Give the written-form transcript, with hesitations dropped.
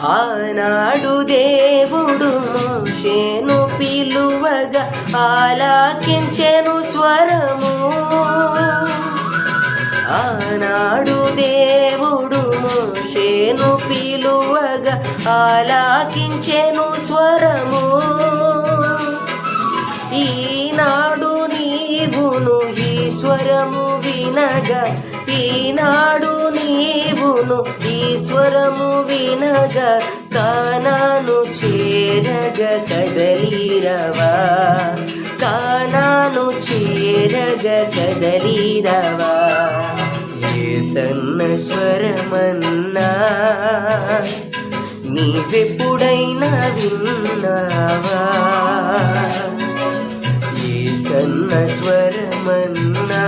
ఆనాడు దేవుడు మోషేను పిలువగా ఆలకించెను స్వరము. ఆనాడు దేవుడు మోషేను పిలువగా ఆలకించెను స్వరము. ఈనాడు నీవును ఈ స్వరము వినగా, ఈనాడు నీవును ఈ స్వరము వినగా, కానాను చేరగ కదలిరవా, కానాను చేరగ కదలిరవా. యేసన్న స్వరమన్నా నీవెప్పుడైనా విన్నావా? యేసన్న స్వరమన్నా